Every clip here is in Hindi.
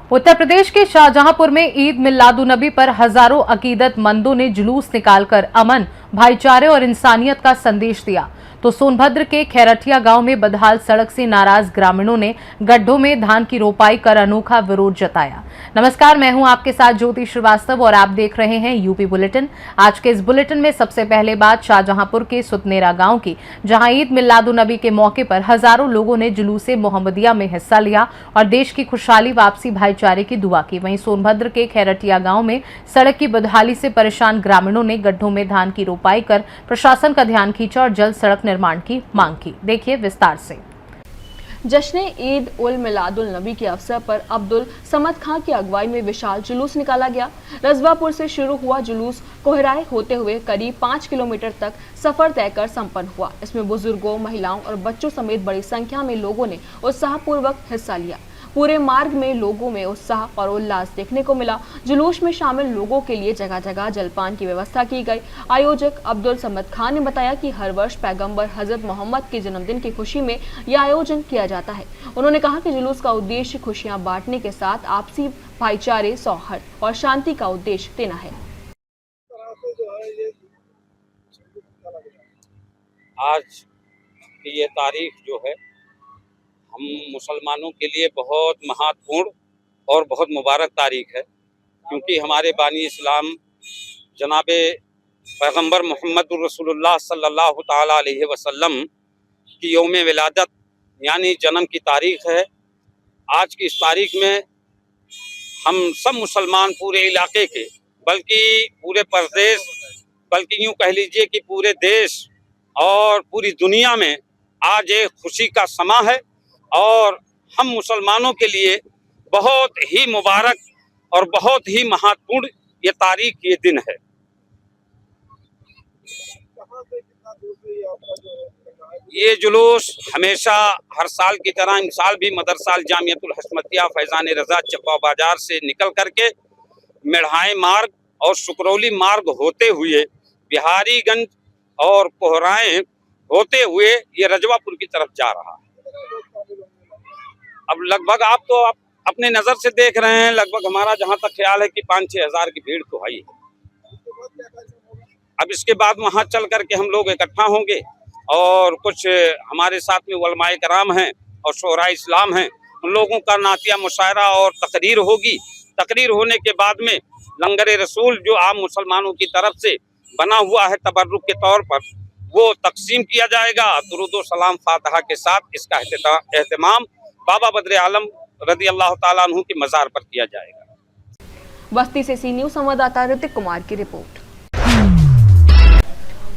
उत्तर प्रदेश के शाहजहांपुर में ईद मिलादुन्नबी पर हजारों अकीदतमंदों ने जुलूस निकालकर अमन, भाईचारे और इंसानियत का संदेश दिया। तो सोनभद्र के खैरठिया गांव में बदहाल सड़क से नाराज ग्रामीणों ने गड्ढों में धान की रोपाई कर अनोखा विरोध जताया। नमस्कार, मैं हूं आपके साथ ज्योति श्रीवास्तव और आप देख रहे हैं यूपी बुलेटिन। आज के इस बुलेटिन में सबसे पहले बात शाहजहांपुर के सुतनेरा गांव की, जहां ईद मिलादुन्नबी के मौके पर हजारों लोगों ने जुलूसे मोहम्मदिया में हिस्सा लिया और देश की खुशहाली, वापसी, भाईचारे की दुआ की। वहीं सोनभद्र के खैरठिया गांव में सड़क की बदहाली से परेशान ग्रामीणों ने गड्ढों में धान की रोपाई कर प्रशासन का ध्यान खींचा और जल्द सड़क निर्माण की मांग की। देखिए विस्तार से। जश्न ईद उल मिलादुल नबी के अवसर पर अब्दुल समद खां की अगुवाई में विशाल जुलूस निकाला गया। रजवापुर से शुरू हुआ जुलूस कोहराए होते हुए करीब 5 किलोमीटर तक सफर तय कर संपन्न हुआ। इसमें बुजुर्गों, महिलाओं और बच्चों समेत बड़ी संख्या में लोगों ने उत्साहपूर्वक हिस्सा लिया। पूरे मार्ग में लोगों में उत्साह और उल्लास देखने को मिला। जुलूस में शामिल लोगों के लिए जगह जगह जलपान की व्यवस्था की गई। आयोजक अब्दुल समद खान ने बताया कि हर वर्ष पैगंबर हजरत मोहम्मद के जन्मदिन की खुशी में यह आयोजन किया जाता है। उन्होंने कहा कि जुलूस का उद्देश्य खुशियां बांटने के साथ आपसी भाईचारे, सौहार्द और शांति का उद्देश्य देना है। आज की ये तारीख जो है हम मुसलमानों के लिए बहुत महत्वपूर्ण और बहुत मुबारक तारीख है, क्योंकि हमारे बानी इस्लाम जनाबे पैगंबर मोहम्मद रसूलुल्लाह सल्लल्लाहु ताला अलैहि वसल्लम की यौम विलादत यानी जन्म की तारीख है। आज की इस तारीख में हम सब मुसलमान पूरे इलाके के, बल्कि पूरे प्रदेश, बल्कि यूँ कह लीजिए कि पूरे देश और पूरी दुनिया में आज एक खुशी का समा है और हम मुसलमानों के लिए बहुत ही मुबारक और बहुत ही महत्वपूर्ण ये तारीख, ये दिन है। ये जुलूस हमेशा हर साल की तरह इन साल भी मदरसा जामियतुल हस्मतिया फैजान रजा चप्पा बाजार से निकल करके मेढ़ाए मार्ग और सुकरौली मार्ग होते हुए बिहारीगंज और कोहराए होते हुए ये रजवापुर की तरफ जा रहा है। अब लगभग आप तो अपने नज़र से देख रहे हैं, लगभग हमारा जहां तक ख्याल है कि 5-6 हज़ार की भीड़ तो है। अब इसके बाद वहां चल करके हम लोग इकट्ठा होंगे और कुछ हमारे साथ में उलमाए कराम हैं और शोहरा इस्लाम हैं, उन लोगों का नातिया मुशायरा और तकरीर होगी। तकरीर होने के बाद में लंगर रसूल जो आम मुसलमानों की तरफ से बना हुआ है तबर्रुक के तौर पर, वो तकसीम किया जाएगा। दुरूद व सलाम फातिहा के साथ इसका एहतमाम बाबा बद्र आलम रदी अल्लाह ताला अन्हु की मज़ार पर किया जाएगा। बस्ती से सी न्यूज़ संवाददाता ऋतिक कुमार की रिपोर्ट।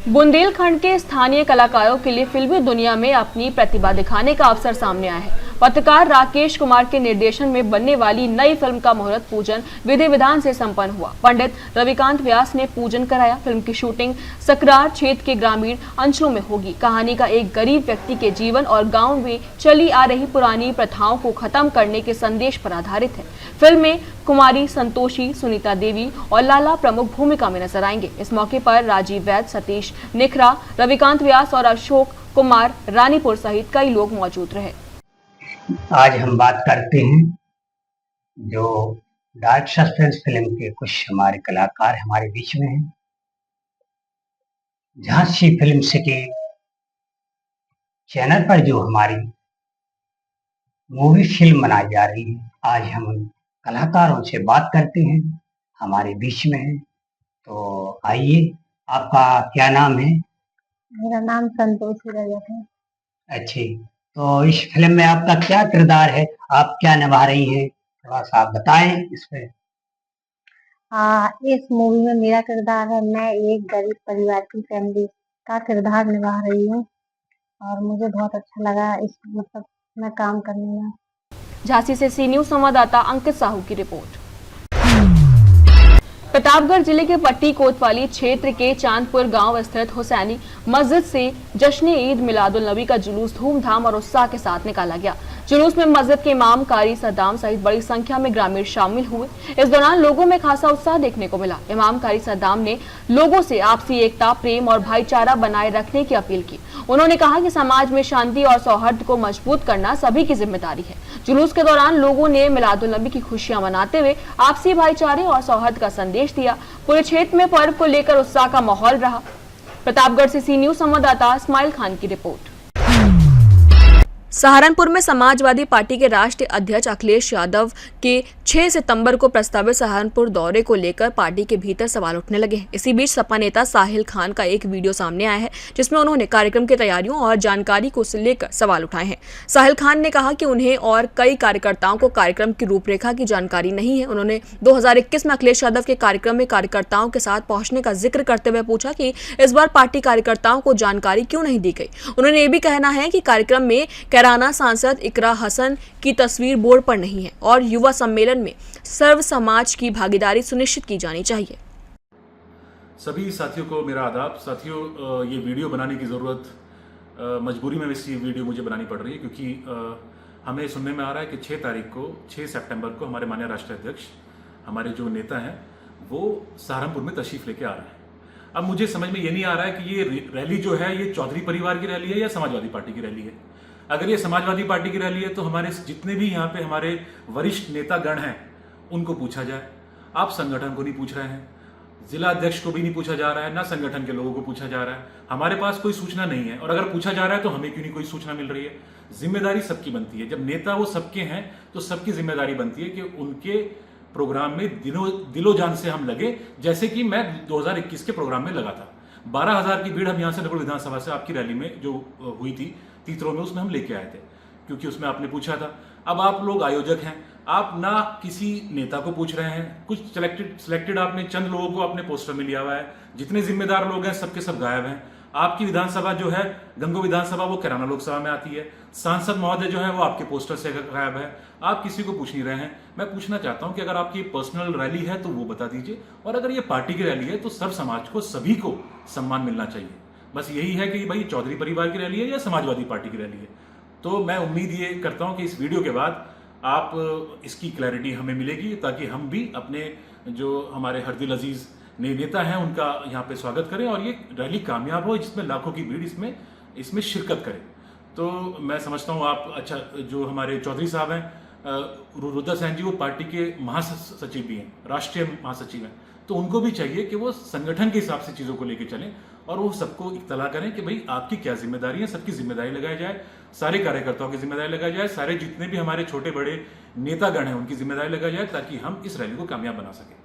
बुंदेलखंड के स्थानीय कलाकारों के लिए फिल्मी दुनिया में अपनी प्रतिभा दिखाने का अवसर सामने आया है। पत्रकार राकेश कुमार के निर्देशन में बनने वाली नई फिल्म का मुहूर्त पूजन विधि विधान से संपन्न हुआ। पंडित रविकांत व्यास ने पूजन कराया। फिल्म की शूटिंग सकरार क्षेत्र के ग्रामीण अंचलों में होगी। कहानी का एक गरीब व्यक्ति के जीवन और गांव में चली आ रही पुरानी प्रथाओं को खत्म करने के संदेश पर आधारित है। फिल्म में कुमारी संतोषी, सुनीता देवी और लाला प्रमुख भूमिका में नजर आएंगे। इस मौके पर राजीव वैद, सतीश निखरा, रविकांत व्यास और अशोक कुमार रानीपुर सहित कई लोग मौजूद रहे। आज हम बात करते हैं जो डार्क सस्पेंस फिल्म के कुछ हमारे कलाकार हमारे बीच में हैं। झांसी फिल्म सिटी चैनल पर जो हमारी मूवी फिल्म बनाई जा रही है, आज हम उन कलाकारों से बात करते हैं, हमारे बीच में है। तो आइए, आपका क्या नाम है? मेरा नाम संतोषी रजक है। अच्छी, तो इस फिल्म में आपका क्या किरदार है, आप क्या निभा रही हैं, थोड़ा सा आप बताएं इस पे। इस मूवी में मेरा किरदार है, मैं एक गरीब परिवार की फैमिली का किरदार निभा रही हूँ और मुझे बहुत अच्छा लगा इस मैं काम करने में। झांसी से सी न्यूज़ संवाददाता अंकित साहू की रिपोर्ट। प्रतापगढ़ जिले के पट्टी कोतवाली क्षेत्र के चांदपुर गांव स्थित हुसैनी मस्जिद से जश्न ईद मिलादुल नबी का जुलूस धूमधाम और उत्साह के साथ निकाला गया। जुलूस में मस्जिद के इमाम, कारी सद्दाम सहित बड़ी संख्या में ग्रामीण शामिल हुए। इस दौरान लोगों में खासा उत्साह देखने को मिला। इमाम कारी सद्दाम ने लोगों से आपसी एकता, प्रेम और भाईचारा बनाए रखने की अपील की। उन्होंने कहा कि समाज में शांति और सौहार्द को मजबूत करना सभी की जिम्मेदारी है। जुलूस के दौरान लोगों ने मिलादुल नबी की खुशियां मनाते हुए आपसी भाईचारे और सौहार्द का संदेश दिया। पूरे क्षेत्र में पर्व को लेकर उत्साह का माहौल रहा। प्रतापगढ़ से सी न्यूज संवाददाता इस्माइल खान की रिपोर्ट। सहारनपुर में समाजवादी पार्टी के राष्ट्रीय अध्यक्ष अखिलेश यादव के 6 सितंबर को प्रस्तावित सहारनपुर दौरे को लेकर पार्टी के भीतर सवाल उठने लगे। इसी बीच सपा नेता साहिल खान का एक वीडियो सामने आया है, जिसमें उन्होंने कार्यक्रम की तैयारियों और जानकारी को लेकर सवाल उठाए हैं। साहिल खान ने कहा कि उन्हें और कई कार्यकर्ताओं को कार्यक्रम की रूपरेखा की जानकारी नहीं है। उन्होंने 2021 में अखिलेश यादव के कार्यक्रम में कार्यकर्ताओं के साथ पहुंचने का जिक्र करते हुए पूछा कि इस बार पार्टी कार्यकर्ताओं को जानकारी क्यों नहीं दी गई। उन्होंने ये भी कहना है कि कार्यक्रम में कैराना सांसद इकरा हसन की तस्वीर बोर्ड पर नहीं है और युवा सम्मेलन में सर्व समाज की भागीदारी सुनिश्चित की जानी चाहिए। सभी साथियों को मेरा आदाब। साथियों, ये वीडियो बनाने की ज़रूरत मजबूरी में इस वीडियो मुझे बनानी पड़ रही है, क्योंकि हमें सुनने में आ रहा है कि 6 सितंबर को हमारे माननीय राष्ट्रीय अध्यक्ष, हमारे जो नेता हैं, वो सहारनपुर में तशरीफ लेके आ रहे हैं। अब मुझे समझ में ये नहीं आ रहा है कि ये रैली जो है ये चौधरी परिवार की रैली है या समाजवादी पार्टी की रैली है। अगर ये समाजवादी पार्टी की रैली है तो हमारे जितने भी यहाँ पे हमारे वरिष्ठ नेतागण हैं उनको पूछा जाए। आप संगठन को नहीं पूछ रहे हैं, जिला अध्यक्ष को भी नहीं पूछा जा रहा है, ना संगठन के लोगों को पूछा जा रहा है। हमारे पास कोई सूचना नहीं है, और अगर पूछा जा रहा है तो हमें क्यों नहीं कोई सूचना मिल रही है। जिम्मेदारी सबकी बनती है। जब नेता वो सबके हैं तो सबकी जिम्मेदारी बनती है कि उनके प्रोग्राम में दिलो जान से हम लगे। जैसे कि मैं 2021 के प्रोग्राम में लगा था। 12,000 की भीड़ हम यहाँ से नगर विधानसभा से आपकी रैली में जो हुई थी तीतरों में, उसमें हम लेके आए थे, क्योंकि उसमें आपने पूछा था। अब आप लोग आयोजक हैं, आप ना किसी नेता को पूछ रहे हैं, कुछ सिलेक्टेड आपने चंद लोगों को अपने पोस्टर में लिया हुआ है। जितने जिम्मेदार लोग हैं सबके सब गायब हैं। आपकी विधानसभा जो है गंगो विधानसभा, वो कैराना लोकसभा में आती है। सांसद महोदय जो है वो आपके पोस्टर से गायब है। आप किसी को पूछ नहीं रहे हैं। मैं पूछना चाहता हूं कि अगर आपकी पर्सनल रैली है तो वो बता दीजिए, और अगर ये पार्टी की रैली है तो सब समाज को, सभी को सम्मान मिलना चाहिए। बस यही है कि भाई चौधरी परिवार की रैली है या समाजवादी पार्टी की रैली है। तो मैं उम्मीद ये करता हूं कि इस वीडियो के बाद आप इसकी क्लैरिटी हमें मिलेगी, ताकि हम भी अपने जो हमारे हरदिल अजीज नेता हैं उनका यहाँ पे स्वागत करें और ये रैली कामयाब हो, जिसमें लाखों की भीड़ इसमें शिरकत करे। तो मैं समझता हूँ आप, अच्छा, जो हमारे चौधरी साहब हैं रुद्र सैन जी, वो पार्टी के महासचिव भी हैं, राष्ट्रीय महासचिव हैं। तो उनको भी चाहिए कि वो संगठन के हिसाब से चीज़ों को लेकर चलें और वो सबको इत्तला करें कि भाई आपकी क्या जिम्मेदारी है। सबकी जिम्मेदारी लगाई जाए, सारे कार्यकर्ताओं की जिम्मेदारी लगाई जाए, सारे जितने भी हमारे छोटे बड़े नेतागण हैं उनकी जिम्मेदारी लगाई जाए, ताकि हम इस रैली को कामयाब बना सकें।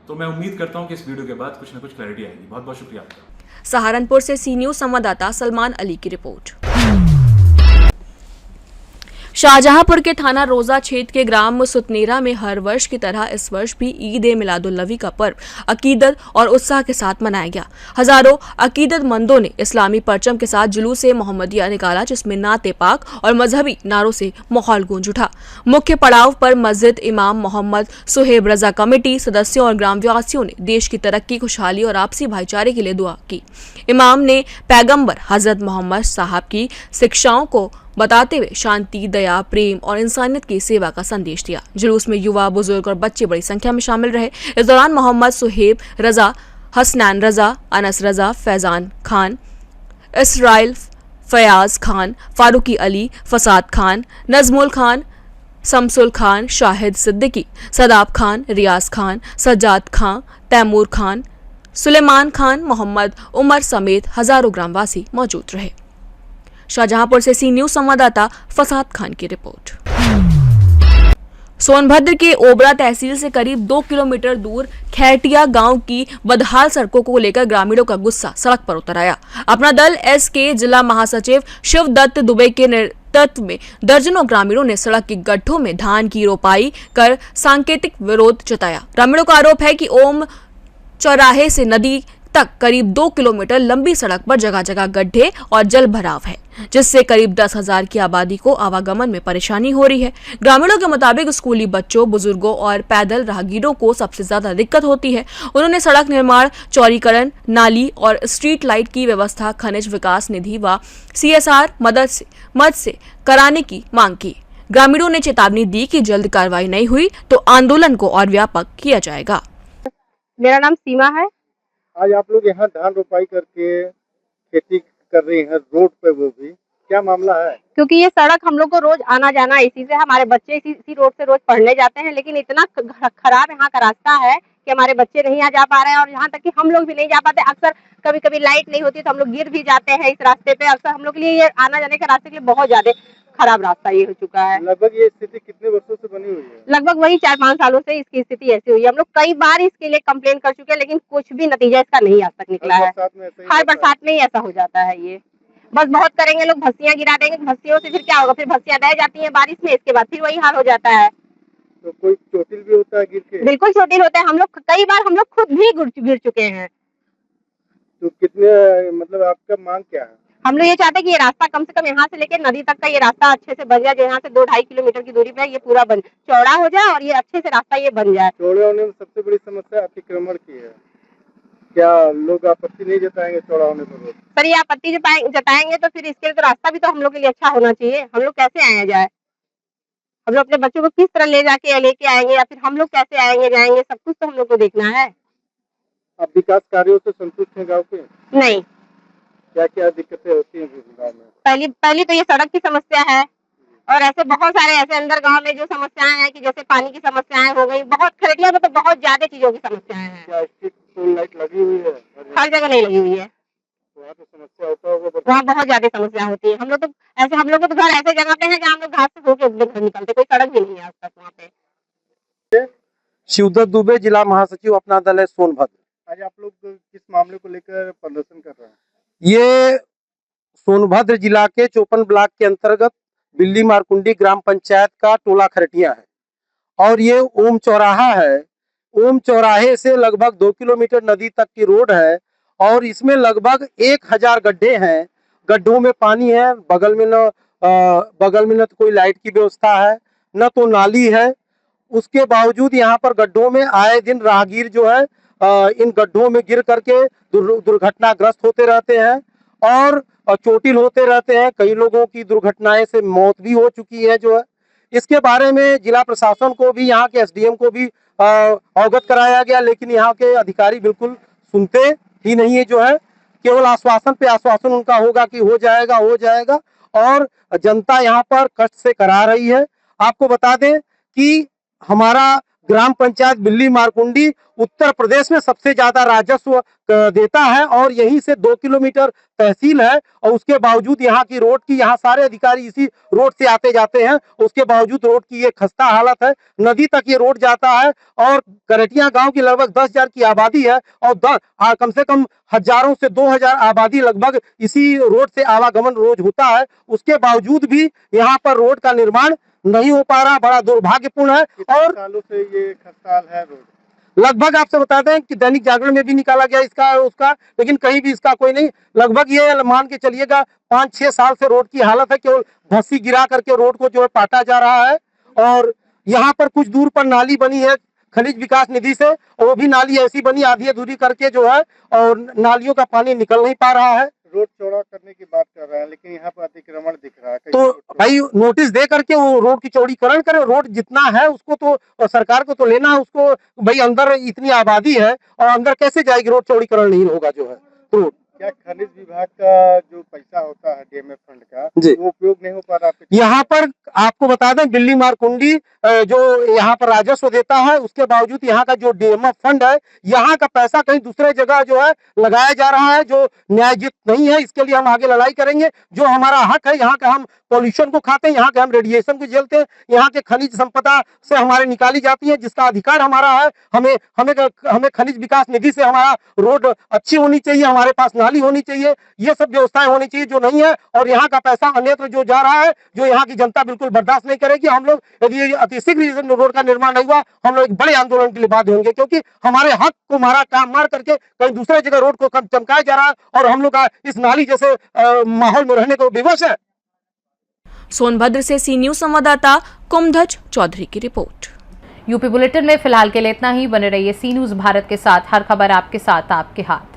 तो मैं उम्मीद करता हूं कि इस वीडियो के बाद कुछ ना कुछ क्लैरिटी आएगी। बहुत बहुत शुक्रिया आपका। सहारनपुर से सी न्यूज संवाददाता सलमान अली की रिपोर्ट। शाहजहांपुर के थाना रोजा क्षेत्र के ग्राम सुतनेरा में हर वर्ष की तरह इस वर्ष भी ईद ए मिलादुल नबी का पर्व अकीदत और उत्साह के साथ मनाया गया। हजारों अकीदतमंदों ने इस्लामी परचम के साथ जुलूस मोहम्मदिया निकाला, जिसमें नाते पाक और मजहबी नारों से माहौल गूंज उठा। मुख्य पड़ाव पर मस्जिद इमाम मोहम्मद सुहेब रजा कमेटी सदस्यों और ग्रामवासियों ने देश की तरक्की, खुशहाली और आपसी भाईचारे के लिए दुआ की। इमाम ने पैगंबर हजरत मोहम्मद साहब की शिक्षाओं को बताते हुए शांति, दया, प्रेम और इंसानियत की सेवा का संदेश दिया। जुलूस में युवा, बुजुर्ग और बच्चे बड़ी संख्या में शामिल रहे। इस दौरान मोहम्मद सुहेब रजा, हसनैन रजा, अनस रजा, फैजान खान, इसराइल फयाज खान, फारूकी अली, फसाद खान, नजमुल खान, शमसुल खान, शाहिद सिद्दीकी, सदाब खान, रियाज खान, सज्जाद खान, तैमूर खान, सुलेमान खान, मोहम्मद उमर समेत हजारों ग्रामवासी मौजूद रहे। शाहजहांपुर से सी न्यूज संवाददाता फसाद खान की रिपोर्ट। सोनभद्र के ओबरा तहसील से करीब 2 किलोमीटर दूर खैरटिया गांव की बदहाल सड़कों को लेकर ग्रामीणों का गुस्सा सड़क पर उतर आया। अपना दल एसके जिला महासचिव शिवदत्त दुबे के नेतृत्व में दर्जनों ग्रामीणों ने सड़क के गड्ढों में धान की रोपाई कर सांकेतिक विरोध जताया। ग्रामीणों का आरोप है कि ओम चौराहे से नदी तक करीब 2 किलोमीटर लंबी सड़क पर जगह जगह गड्ढे और जल भराव है, जिससे करीब 10,000 की आबादी को आवागमन में परेशानी हो रही है। ग्रामीणों के मुताबिक स्कूली बच्चों, बुजुर्गों और पैदल राहगीरों को सबसे ज्यादा दिक्कत होती है। उन्होंने सड़क निर्माण, चौड़ीकरण, नाली और स्ट्रीट लाइट की व्यवस्था खनिज विकास निधि व CSR मद से कराने की मांग की। ग्रामीणों ने चेतावनी दी कि जल्द कार्रवाई नहीं हुई तो आंदोलन को और व्यापक किया जाएगा। मेरा नाम सीमा है। आज आप लोग यहाँ धान रोपाई करके खेती कर रही हैं रोड पे, वो भी क्या मामला है? क्योंकि ये सड़क हम लोग को रोज आना जाना, इसी से हमारे बच्चे इसी रोड से रोज पढ़ने जाते हैं, लेकिन इतना खराब यहाँ का रास्ता है कि हमारे बच्चे नहीं आ जा पा रहे हैं और यहाँ तक कि हम लोग भी नहीं जा पाते। अक्सर कभी कभी लाइट नहीं होती तो हम लोग गिर भी जाते हैं इस रास्ते पे। अक्सर हम लोग के लिए ये आना जाने का रास्ते के लिए बहुत ज्यादा खराब रास्ता ये हो चुका है। लगभग ये स्थिति कितने वर्षों से बनी हुई है? लगभग वही 4-5 सालों से इसकी स्थिति ऐसी हुई है। हम लोग कई बार इसके लिए कंप्लेन कर चुके हैं, लेकिन कुछ भी नतीजा इसका नहीं आज तक निकला है। हर बरसात में ही ऐसा हो जाता है। ये बस बहुत करेंगे लोग, भस्सियां गिरा देंगे, भस्सियों से फिर क्या होगा, फिर भस्सियां बह जाती हैं बारिश में, इसके बाद फिर वही हाल हो जाता है। तो कोई चोटिल भी होता है गिर के? बिल्कुल चोटिल होता है। हम लोग कई बार हम लोग खुद भी गिर चुके हैं। तो कितने, मतलब आपका मांग क्या है? हम लोग ये चाहते हैं कि ये रास्ता कम से कम यहाँ से लेकर नदी तक का ये रास्ता अच्छे से बन जाए, जो यहाँ से 2-2.5 किलोमीटर की दूरी पे ये पूरा चौड़ा हो जाए और ये अच्छे से रास्ता ये बन जाए। चौड़े होने में सबसे बड़ी समस्या अतिक्रमण की है। क्या लोग आपत्ति नहीं जताएंगे चौड़ा होने पर? सर ये आपत्ति जताएंगे तो फिर इसके लिए तो रास्ता भी तो हम लोग के लिए अच्छा होना चाहिए। हम लोग कैसे आया जाए, हम लोग अपने बच्चों को किस तरह लेके आएंगे, या फिर हम लोग कैसे आएंगे जाएंगे, सब कुछ तो हम लोग को देखना है। आप विकास कार्यों से संतुष्ट हैं गाँव के? नहीं। क्या क्या दिक्कतें होती हैं गाँव में? पहली तो ये सड़क की समस्या है और ऐसे बहुत सारे ऐसे अंदर गांव में जो समस्याएं हैं कि जैसे पानी की समस्याएं हो गई, बहुत खरटिया में तो बहुत ज्यादा चीजों की समस्याएं हैं। क्या स्ट्रीट फुल लाइट लगी हुई है? हर जगह नहीं लगी हुई है। वहाँ तो समस्या होता होगा। वहाँ बहुत ज्यादा समस्या होती है। हम लोग तो घर ऐसे जगह पे है जहाँ हम लोग घास से होके घर निकलते, कोई सड़क भी नहीं है आज तक वहाँ पे। शिवदत्त दुबे, जिला महासचिव, अपना दल है सोनभद्र। आज आप लोग किस मामले को लेकर प्रदर्शन कर रहे हैं? ये सोनभद्र जिला के 54 ब्लॉक के अंतर्गत बिल्ली मारकुंडी ग्राम पंचायत का टोला खरटिया है और ये ओम चौराहा है। ओम चौराहे से लगभग 2 किलोमीटर नदी तक की रोड है और इसमें लगभग 1000 गड्ढे हैं। गड्ढों में पानी है, बगल में न तो कोई लाइट की व्यवस्था है, न तो नाली है। उसके बावजूद यहाँ पर गड्ढों में आए दिन राहगीर जो है इन गड्ढों में गिर करके दुर्घटनाग्रस्त होते रहते हैं और चोटिल होते रहते हैं। कई लोगों की दुर्घटनाएं से मौत भी हो चुकी है जो है। इसके बारे में जिला प्रशासन को भी, यहाँ के एसडीएम को भी अवगत कराया गया, लेकिन यहाँ के अधिकारी बिल्कुल सुनते ही नहीं है जो है। केवल आश्वासन पे आश्वासन उनका होगा कि हो जाएगा और जनता यहाँ पर कष्ट से करा रही है। आपको बता दें कि हमारा ग्राम पंचायत बिल्ली मारकुंडी उत्तर प्रदेश में सबसे ज्यादा राजस्व देता है और यहीं से 2 किलोमीटर तहसील है और उसके बावजूद यहाँ की रोड की, यहाँ सारे अधिकारी इसी रोड से आते जाते हैं, उसके बावजूद रोड की ये खस्ता हालत है। नदी तक ये रोड जाता है और करटिया गांव की लगभग 10,000 की आबादी है और कम से कम हजारों से 2,000 आबादी लगभग इसी रोड से आवागमन रोज होता है। उसके बावजूद भी यहाँ पर रोड का निर्माण नहीं हो पा रहा, बड़ा दुर्भाग्यपूर्ण है। और सालों से ये खस्ताहाल है रोड। लगभग आपसे बता दें कि दैनिक जागरण में भी निकाला गया इसका उसका, लेकिन कहीं भी इसका कोई नहीं। लगभग ये मान के चलिएगा 5-6 साल से रोड की हालत है, केवल भस्सी गिरा करके रोड को जो है पाटा जा रहा है। और यहाँ पर कुछ दूर पर नाली बनी है खनिज विकास निधि से, और वो भी नाली ऐसी बनी आधी अधूरी करके जो है, और नालियों का पानी निकल नहीं पा रहा है। रोड चौड़ा करने की बात कर रहे हैं, लेकिन यहाँ पर अतिक्रमण दिख रहा है। तो भाई नोटिस दे करके वो रोड की चौड़ीकरण करे। रोड जितना है उसको तो सरकार को तो लेना है उसको। भाई अंदर इतनी आबादी है और अंदर कैसे जाएगी, रोड चौड़ीकरण नहीं होगा जो है। तो क्या खनिज विभाग का जो पैसा होता है डीएमएफ फंड का, वो उपयोग नहीं हो पा रहा? यहाँ पर आपको बता दें बिल्ली मारकुंडी जो यहाँ पर राजस्व देता है, उसके बावजूद यहाँ का जो डीएमएफ फंड है, यहाँ का पैसा कहीं दूसरे जगह जो है लगाया जा रहा है, जो न्यायोचित नहीं है। इसके लिए हम आगे लड़ाई करेंगे। जो हमारा हक है, यहाँ का हम पॉल्यूशन को खाते हैं, यहाँ के हम रेडिएशन को झेलते हैं, यहाँ के खनिज संपदा से हमारे निकाली जाती है, जिसका अधिकार हमारा है। हमें खनिज विकास निधि से हमारा रोड अच्छी होनी चाहिए, हमारे पास नाली होनी चाहिए, ये सब व्यवस्थाएं होनी चाहिए जो नहीं है। और यहाँ का पैसा अन्यत्र जो जा रहा है, जो यहाँ की जनता बिल्कुल बर्दाश्त नहीं करेगी। हम लोग यदि अतिशीघ्र रोड का निर्माण नहीं हुआ, हम लोग एक बड़े आंदोलन के लिए बाध्य होंगे, क्योंकि हमारे हक को मार करके कहीं दूसरे जगह रोड को चमकाया जा रहा है और हम लोग इस नाली जैसे माहौल में रहने को विवश है। सोनभद्र से सी न्यूज संवाददाता कुमधज चौधरी की रिपोर्ट। यूपी बुलेटिन में फिलहाल के लिए इतना ही। बने रहिए सी न्यूज भारत के साथ। हर खबर आपके साथ, आपके हाथ।